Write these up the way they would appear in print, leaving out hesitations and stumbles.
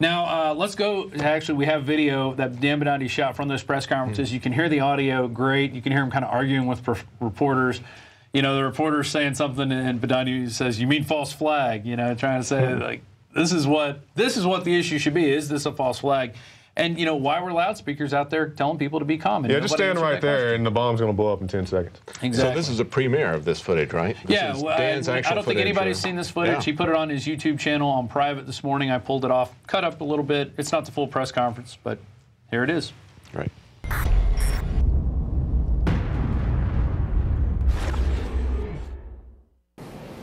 Now, let's go. Actually, we have video that Dan Bidondi shot from those press conferences. You can hear the audio great. You can hear him kind of arguing with reporters. You know, the reporter's saying something, and Bidondi says, "You mean false flag?" You know, trying to say, like, this is what the issue should be. Is this a false flag? And, you know, why were loudspeakers out there telling people to be calm? And yeah, just stand right there, and the bomb's going to blow up in 10 seconds. Exactly. So this is a premiere of this footage, right? Yeah, I don't think anybody's seen this footage. Yeah. He put it on his YouTube channel on private this morning. I pulled it off, cut up a little bit. It's not the full press conference, but here it is. Right.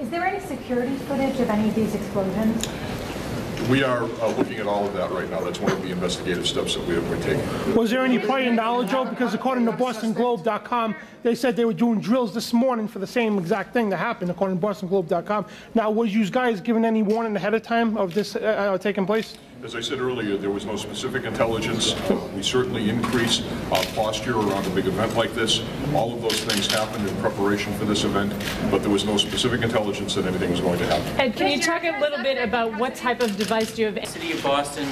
Is there any security footage of any of these explosions? We are looking at all of that right now. That's one of the investigative steps that we're taking. Was there any prior knowledge, Joe? Because according to BostonGlobe.com, they said they were doing drills this morning for the same exact thing that happened, according to BostonGlobe.com. Now, was you guys given any warning ahead of time of this taking place? As I said earlier, there was no specific intelligence. We certainly increase our posture around a big event like this. All of those things happened in preparation for this event, but there was no specific intelligence that anything was going to happen. Ed, can you talk a little bit about what type of device do you have? The City of Boston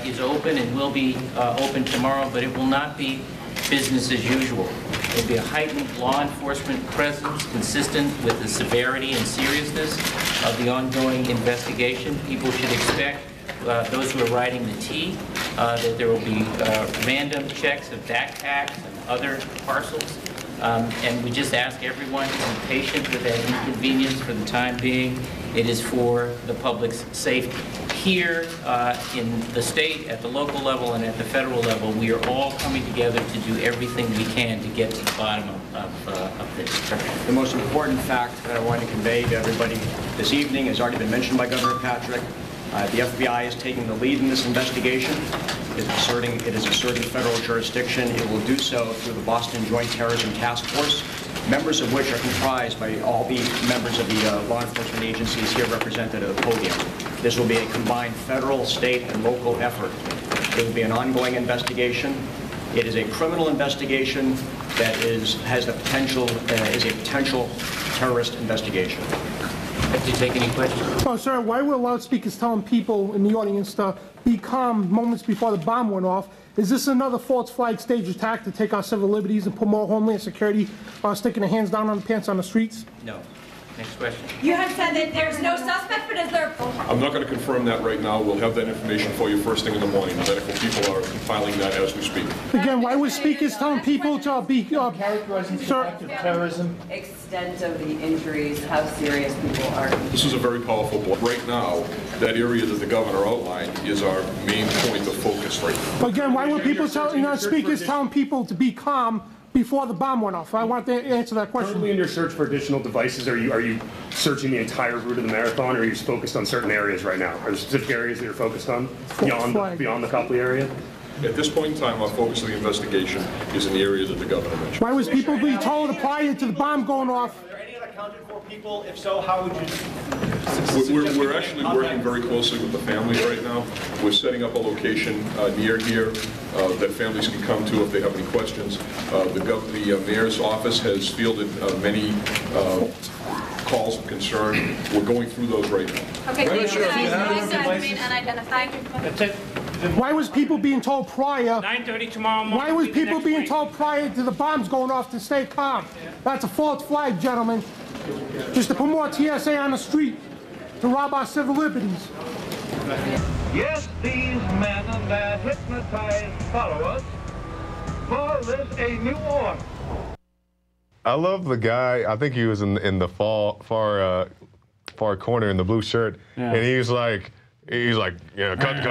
is open and will be open tomorrow, but it will not be business as usual. There will be a heightened law enforcement presence consistent with the severity and seriousness of the ongoing investigation. People should expect those who are riding the T, that there will be random checks of backpacks and other parcels. And we just ask everyone to be patient with that inconvenience for the time being. It is for the public's safety. Here in the state, at the local level, and at the federal level, we are all coming together to do everything we can to get to the bottom of this. The most important fact that I want to convey to everybody this evening has already been mentioned by Governor Patrick. The FBI is taking the lead in this investigation. It is asserting federal jurisdiction. It will do so through the Boston Joint Terrorism Task Force, members of which are comprised by all the members of the law enforcement agencies here represented at the podium. This will be a combined federal, state, and local effort. It will be an ongoing investigation. It is a criminal investigation that has the potential, is a potential terrorist investigation. Do you take any questions? Oh, sir, why were loudspeakers telling people in the audience to be calm moments before the bomb went off? Is this another false flag stage attack to take our civil liberties and put more homeland security sticking their hands down on the pants on the streets? No. Next question. You have said that there's no suspect, but is there? I'm not going to confirm that right now. We'll have that information for you first thing in the morning. The medical people are compiling that as we speak. Again, why were speakers telling people to be characterizing the impact of terrorism? Extent of the injuries, how serious people are. This is a very powerful blow. Right now, that area that the governor outlined is our main point of focus right now. Again, why were people telling speakers telling people to be calm before the bomb went off? I want to answer that question. Currently in your search for additional devices, are you searching the entire route of the marathon, or are you focused on certain areas right now? Are there specific areas that you're focused on beyond the Copley area? At this point in time, our focus of the investigation is in the area that the governor mentioned. Why was people being told prior to the bomb going off? Are there any unaccounted for people? If so, how would you? We're actually working very closely with the families right now. We're setting up a location near here that families can come to if they have any questions. The mayor's office has fielded many calls of concern. We're going through those right now. Okay, thank you guys. Remain unidentified. That's it. Why was people being told prior? 9:30 tomorrow morning. Why was people being told prior to the bombs going off to stay calm? That's a false flag, gentlemen. Just to put more TSA on the street to rob our civil liberties. Yes, these men and their hypnotized followers call this a new order. I love the guy. I think he was in the far corner in the blue shirt, and he's like, yeah, cut his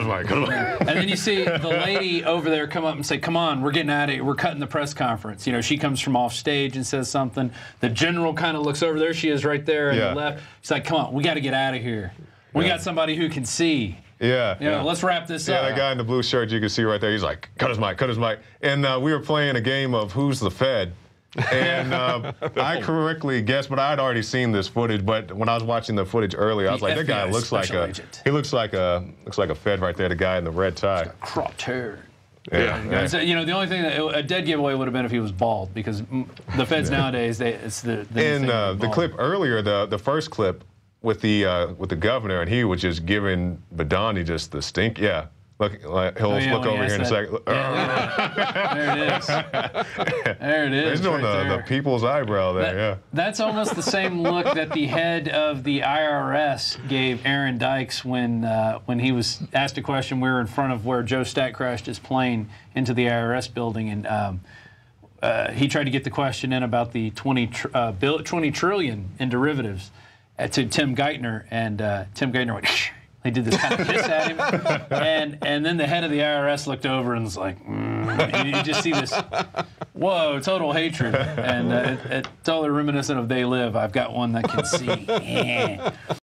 mic. And then you see the lady over there come up and say, "Come on, we're getting out of here. We're cutting the press conference." You know, she comes from off stage and says something. The general kind of looks over. There she is, right there on the left. She's like, "Come on, we got to get out of here. We got somebody who can see." Yeah. You know, let's wrap this up. Yeah, that guy in the blue shirt, you can see right there. He's like, cut his mic. And we were playing a game of Who's the Fed. And I correctly guessed, but I had already seen this footage. But when I was watching the footage earlier, I was like, that guy looks like a Fed right there. The guy in the red tie. He's got cropped hair. Yeah. So, you know, the only thing a dead giveaway would have been if he was bald, because the Feds nowadays, it's the in the clip earlier, the first clip, with the governor, and he was just giving Bidondi just the stink. Yeah. Look, he'll look over here in a second. There it is. There it is. He's doing the people's eyebrow there, yeah. That's almost the same look that the head of the IRS gave Aaron Dykes when he was asked a question. We were in front of where Joe Stack crashed his plane into the IRS building, and he tried to get the question in about the 20 trillion in derivatives to Tim Geithner, and Tim Geithner went, they did this kind of kiss at him, and then the head of the IRS looked over and was like, and you just see this, whoa, total hatred, and it's totally reminiscent of They Live. I've got one that can see.